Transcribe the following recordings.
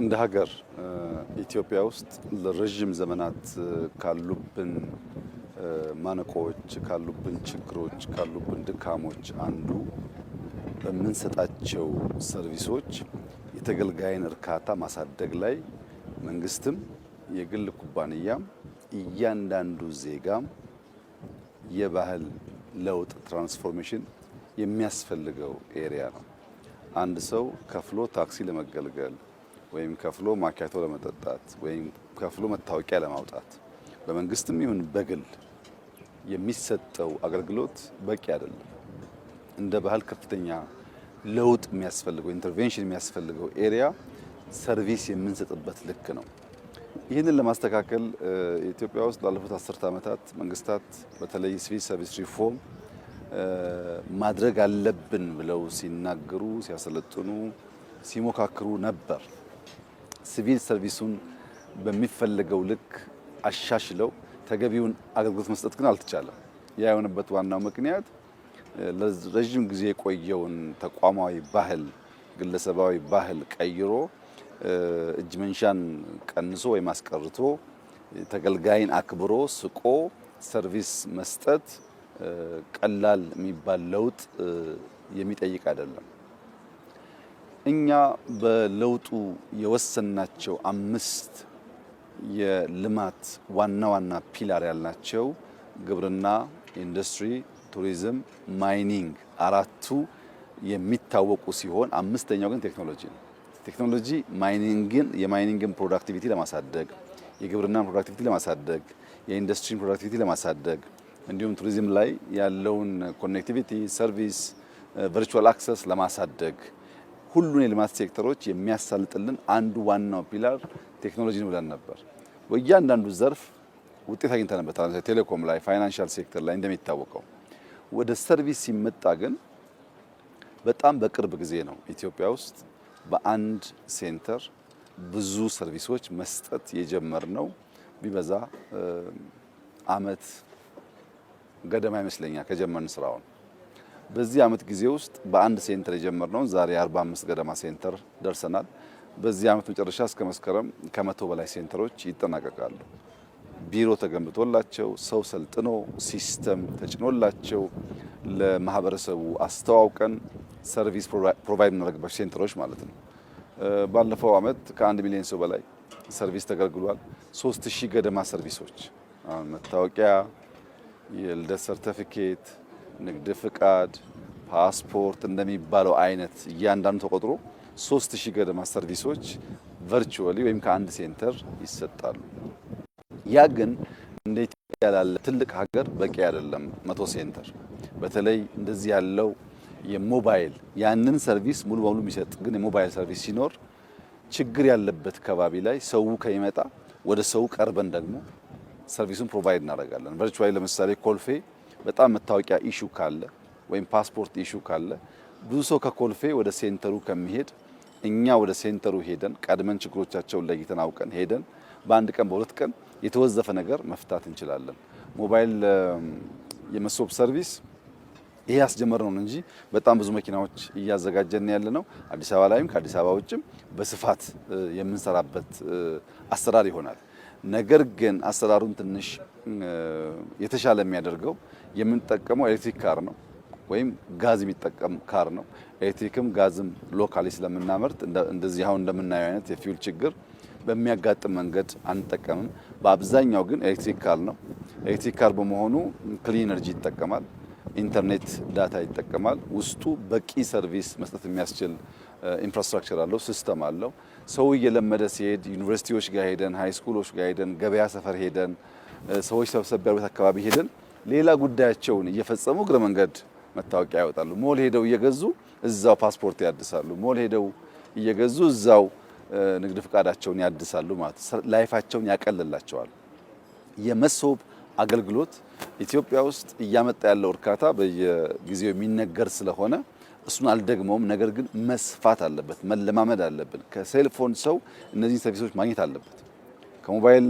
እንደ ሀገር ኢትዮጵያ ውስጥ ለረጅም ዘመናት ካሉብን ማነቆዎች፣ ካሉብን ችግሮች፣ ካሉብን ድካሞች አንዱ በምንሰጣቸው ሰርቪሶች የተገልጋይን እርካታ ማሳደግ ላይ መንግስትም የግል ኩባንያም እያንዳንዱ ዜጋም የባህል ለውጥ ትራንስፎርሜሽን የሚያስፈልገው ኤሪያ ነው። አንድ ሰው ከፍሎ ታክሲ ለመገልገል ወይም ከፍሎ ማኪያቶ ለመጠጣት ወይም ከፍሎ መታወቂያ ለማውጣት በመንግስትም ይሁን በግል የሚሰጠው አገልግሎት በቂ አይደለም። እንደ ባህል ከፍተኛ ለውጥ የሚያስፈልገው ኢንተርቬንሽን የሚያስፈልገው ኤሪያ ሰርቪስ የምንሰጥበት ልክ ነው። ይህንን ለማስተካከል ኢትዮጵያ ውስጥ ላለፉት 10 ዓመታት መንግስታት በተለይ ሲቪል ሰርቪስ ሪፎርም ማድረግ አለብን ብለው ሲናገሩ፣ ሲያሰለጥኑ፣ ሲሞካክሩ ነበር። ሲቪል ሰርቪሱን በሚፈለገው ልክ አሻሽለው ተገቢውን አገልግሎት መስጠት ግን አልተቻለም። ያ የሆነበት ዋናው ምክንያት ለረጅም ጊዜ የቆየውን ተቋማዊ ባህል፣ ግለሰባዊ ባህል ቀይሮ እጅ መንሻን ቀንሶ ወይም አስቀርቶ ተገልጋይን አክብሮ ስቆ ሰርቪስ መስጠት ቀላል የሚባል ለውጥ የሚጠይቅ አይደለም። እኛ በለውጡ የወሰናቸው 5 የልማት ዋና ዋና ፒላር ያልናቸው ግብርና፣ ኢንዱስትሪ፣ ቱሪዝም፣ ማይኒንግ አራቱ የሚታወቁ ሲሆን 5ኛው ግን ቴክኖሎጂ ነው። ቴክኖሎጂ የማይኒንግን ፕሮዳክቲቪቲ ለማሳደግ፣ የግብርናን ፕሮዳክቲቪቲ ለማሳደግ፣ የኢንዱስትሪን ፕሮዳክቲቪቲ ለማሳደግ እንዲሁም ቱሪዝም ላይ ያለውን ኮኔክቲቪቲ፣ ሰርቪስ፣ ቨርቹዋል አክሰስ ለማሳደግ ሁሉን የልማት ሴክተሮች የሚያሳልጥልን አንዱ ዋናው ፒላር ቴክኖሎጂ ነው ብለን ነበር። በእያንዳንዱ ዘርፍ ውጤት አግኝተንበታል። ቴሌኮም ላይ፣ ፋይናንሻል ሴክተር ላይ እንደሚታወቀው። ወደ ሰርቪስ ሲመጣ ግን በጣም በቅርብ ጊዜ ነው ኢትዮጵያ ውስጥ በአንድ ሴንተር ብዙ ሰርቪሶች መስጠት የጀመርነው። ቢበዛ አመት ገደማ ይመስለኛል ከጀመርን ስራውን። በዚህ አመት ጊዜ ውስጥ በአንድ ሴንተር የጀመርነውን ዛሬ 45 ገደማ ሴንተር ደርሰናል። በዚህ አመት መጨረሻ እስከ መስከረም ከ100 በላይ ሴንተሮች ይጠናቀቃሉ። ቢሮ ተገንብቶላቸው ሰው ሰልጥኖ ሲስተም ተጭኖላቸው ለማህበረሰቡ አስተዋውቀን ሰርቪስ ፕሮቫይድ እናደርግባቸው ሴንተሮች ማለት ነው። ባለፈው አመት ከ1 ሚሊዮን ሰው በላይ ሰርቪስ ተገልግሏል። 3000 ገደማ ሰርቪሶች መታወቂያ፣ የልደት ሰርቲፊኬት፣ ንግድ ፍቃድ፣ ፓስፖርት እንደሚባለው አይነት እያንዳንዱ ተቆጥሮ 3000 ገደማ ሰርቪሶች ቨርቹዋሊ ወይም ከአንድ ሴንተር ይሰጣሉ። ያ ግን እንደ ኢትዮጵያ ያለ ትልቅ ሀገር በቂ አይደለም። 100 ሴንተር በተለይ እንደዚህ ያለው የሞባይል ያንን ሰርቪስ ሙሉ በሙሉ የሚሰጥ ግን የሞባይል ሰርቪስ ሲኖር ችግር ያለበት ከባቢ ላይ ሰው ከይመጣ ወደ ሰው ቀርበን ደግሞ ሰርቪሱን ፕሮቫይድ እናደርጋለን። ቨርቹዋሊ ለምሳሌ ኮልፌ በጣም መታወቂያ ኢሹ ካለ ወይም ፓስፖርት ኢሹ ካለ ብዙ ሰው ከኮልፌ ወደ ሴንተሩ ከሚሄድ እኛ ወደ ሴንተሩ ሄደን ቀድመን ችግሮቻቸውን ለይተን አውቀን ሄደን በአንድ ቀን በሁለት ቀን የተወዘፈ ነገር መፍታት እንችላለን። ሞባይል የመሶብ ሰርቪስ ይሄ ያስጀመርነው ነው እንጂ በጣም ብዙ መኪናዎች እያዘጋጀን ያለ ነው። አዲስ አበባ ላይም ከአዲስ አበባ ውጭም በስፋት የምንሰራበት አሰራር ይሆናል። ነገር ግን አሰራሩን ትንሽ የተሻለ የሚያደርገው የምንጠቀመው ኤሌክትሪክ ካር ነው ወይም ጋዝ የሚጠቀም ካር ነው። ኤሌክትሪክም ጋዝም ሎካሊ ስለምናመርት እንደዚህ አሁን እንደምናየው አይነት የፊውል ችግር በሚያጋጥም መንገድ አንጠቀምም። በአብዛኛው ግን ኤሌክትሪክ ካር ነው። ኤሌክትሪክ ካር በመሆኑ ክሊን ኤነርጂ ይጠቀማል፣ ኢንተርኔት ዳታ ይጠቀማል። ውስጡ በቂ ሰርቪስ መስጠት የሚያስችል ኢንፍራስትራክቸር አለው፣ ሲስተም አለው። ሰው እየለመደ ሲሄድ ዩኒቨርሲቲዎች ጋር ሄደን፣ ሃይ ስኩሎች ጋር ሄደን፣ ገበያ ሰፈር ሄደን፣ ሰዎች ሰብሰብ ያሉበት አካባቢ ሄደን ሌላ ጉዳያቸውን እየፈጸሙ እግረ መንገድ መታወቂያ ያወጣሉ። ሞል ሄደው እየገዙ እዛው ፓስፖርት ያድሳሉ። ሞል ሄደው እየገዙ እዛው ንግድ ፍቃዳቸውን ያድሳሉ ማለት ላይፋቸውን ያቀልላቸዋል። የመሶብ አገልግሎት ኢትዮጵያ ውስጥ እያመጣ ያለው እርካታ በየጊዜው የሚነገር ስለሆነ እሱን አልደግመውም። ነገር ግን መስፋት አለበት፣ መለማመድ አለብን። ከሴልፎን ሰው እነዚህን ሰርቪሶች ማግኘት አለበት። ከሞባይል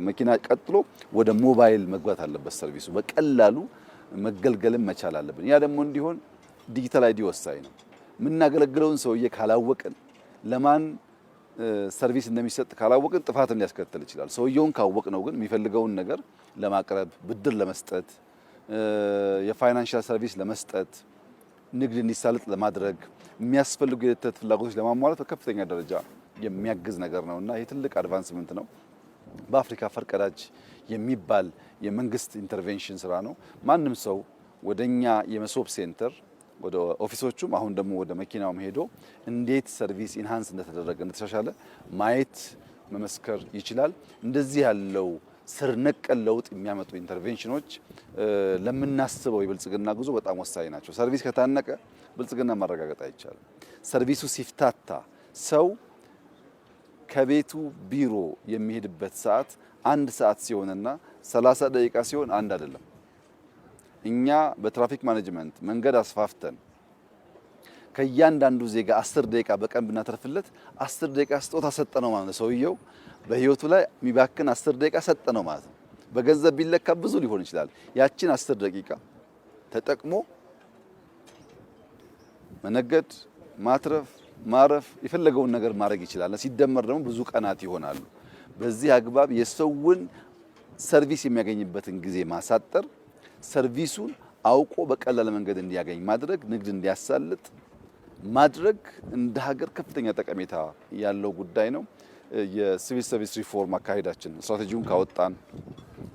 መኪና ቀጥሎ ወደ ሞባይል መግባት አለበት። ሰርቪሱ በቀላሉ መገልገልም መቻል አለብን። ያ ደግሞ እንዲሆን ዲጂታል አይዲ ወሳኝ ነው። የምናገለግለውን ሰውዬ ካላወቅን ለማን ሰርቪስ እንደሚሰጥ ካላወቅን ጥፋትም ሊያስከትል ይችላል። ሰውየውን ካወቅነው ግን የሚፈልገውን ነገር ለማቅረብ ብድር ለመስጠት የፋይናንሻል ሰርቪስ ለመስጠት ንግድ እንዲሳለጥ ለማድረግ የሚያስፈልጉ የዕለት ፍላጎቶች ለማሟላት በከፍተኛ ደረጃ የሚያግዝ ነገር ነውና ይህ ትልቅ አድቫንስመንት ነው። በአፍሪካ ፈርቀዳጅ የሚባል የመንግስት ኢንተርቬንሽን ስራ ነው። ማንም ሰው ወደኛ የመሶብ ሴንተር ወደ ኦፊሶቹም አሁን ደግሞ ወደ መኪናውም ሄዶ እንዴት ሰርቪስ ኢንሃንስ እንደተደረገ እንደተሻሻለ ማየት መመስከር ይችላል። እንደዚህ ያለው ስር ነቀል ለውጥ የሚያመጡ ኢንተርቬንሽኖች ለምናስበው የብልጽግና ጉዞ በጣም ወሳኝ ናቸው። ሰርቪስ ከታነቀ ብልጽግና ማረጋገጥ አይቻልም። ሰርቪሱ ሲፍታታ ሰው ከቤቱ ቢሮ የሚሄድበት ሰዓት 1 ሰዓት ሲሆንና 30 ደቂቃ ሲሆን አንድ አይደለም። እኛ በትራፊክ ማኔጅመንት መንገድ አስፋፍተን ከእያንዳንዱ ዜጋ 10 ደቂቃ በቀን ብናተርፍለት 10 ደቂቃ ስጦታ ሰጠነው ማለት ነው። ሰውየው በህይወቱ ላይ የሚባክን 10 ደቂቃ ሰጠነው ማለት ነው። በገንዘብ ቢለካ ብዙ ሊሆን ይችላል። ያችን 10 ደቂቃ ተጠቅሞ መነገድ፣ ማትረፍ፣ ማረፍ የፈለገውን ነገር ማድረግ ይችላል። ሲደመር ደግሞ ብዙ ቀናት ይሆናሉ። በዚህ አግባብ የሰውን ሰርቪስ የሚያገኝበትን ጊዜ ማሳጠር፣ ሰርቪሱን አውቆ በቀላል መንገድ እንዲያገኝ ማድረግ፣ ንግድ እንዲያሳልጥ ማድረግ እንደ ሀገር ከፍተኛ ጠቀሜታ ያለው ጉዳይ ነው። የሲቪል ሰርቪስ ሪፎርም አካሄዳችን ስትራቴጂውን ካወጣን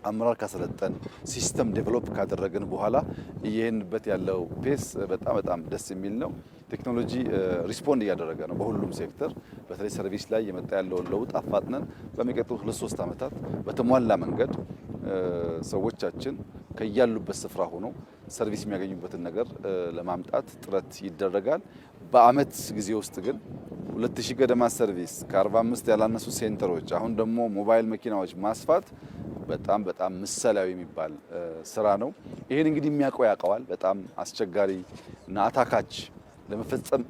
አመራር ካሰለጠን ሲስተም ዴቨሎፕ ካደረግን በኋላ እየሄንበት ያለው ፔስ በጣም ደስ የሚል ነው። ቴክኖሎጂ ሪስፖንድ እያደረገ ነው በሁሉም ሴክተር። በተለይ ሰርቪስ ላይ የመጣ ያለውን ለውጥ አፋጥነን በሚቀጥሉት 2-3 ዓመታት በተሟላ መንገድ ሰዎቻችን ከያሉበት ስፍራ ሆነው ሰርቪስ የሚያገኙበትን ነገር ለማምጣት ጥረት ይደረጋል። በአመት ጊዜ ውስጥ ግን 2000 ገደማ ሰርቪስ ከ45 ያላነሱ ሴንተሮች አሁን ደግሞ ሞባይል መኪናዎች ማስፋት በጣም ምሳሌያዊ የሚባል ስራ ነው። ይሄን እንግዲህ የሚያውቀው ያውቀዋል። በጣም አስቸጋሪ እና አታካች ለመፈጸም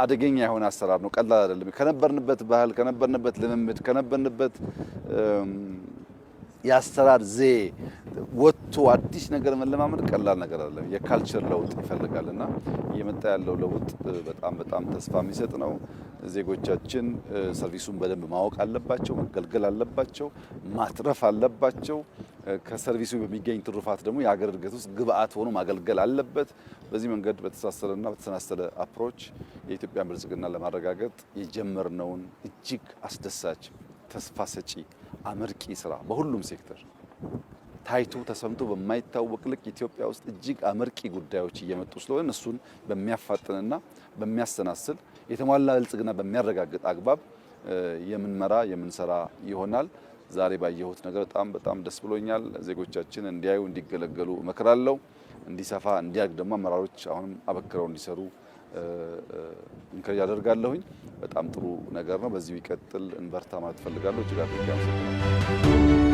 አደገኛ የሆነ አሰራር ነው። ቀላል አይደለም። ከነበርንበት ባህል፣ ከነበርንበት ልምምድ፣ ከነበርንበት የአሰራር ዘዬ ወጥቶ አዲስ ነገር መለማመድ ቀላል ነገር አይደለም። የካልቸር ለውጥ ይፈልጋልና እየመጣ ያለው ለውጥ በጣም ተስፋ የሚሰጥ ነው። ዜጎቻችን ሰርቪሱን በደንብ ማወቅ አለባቸው፣ መገልገል አለባቸው፣ ማትረፍ አለባቸው። ከሰርቪሱ በሚገኝ ትሩፋት ደግሞ የሀገር እድገት ውስጥ ግብአት ሆኖ ማገልገል አለበት። በዚህ መንገድ በተሳሰረና በተሰናሰለ አፕሮች የኢትዮጵያን ብልጽግና ለማረጋገጥ የጀመርነውን እጅግ አስደሳች ተስፋ ሰጪ አመርቂ ስራ በሁሉም ሴክተር ታይቶ ተሰምቶ በማይታወቅ ልክ ኢትዮጵያ ውስጥ እጅግ አመርቂ ጉዳዮች እየመጡ ስለሆነ እሱን በሚያፋጥንና በሚያሰናስል የተሟላ ብልጽግና በሚያረጋግጥ አግባብ የምንሰራ ይሆናል። ዛሬ ባየሁት ነገር በጣም ደስ ብሎኛል። ዜጎቻችን እንዲያዩ እንዲገለገሉ እመክራለሁ። እንዲሰፋ እንዲያድግ ደግሞ አመራሮች አሁንም አበክረው እንዲሰሩ እንከር ያደርጋለሁኝ። በጣም ጥሩ ነገር ነው። በዚሁ ይቀጥል፣ እንበርታ ማለት ፈልጋለሁ። እጅግ አድርጌ አመሰግናለሁ።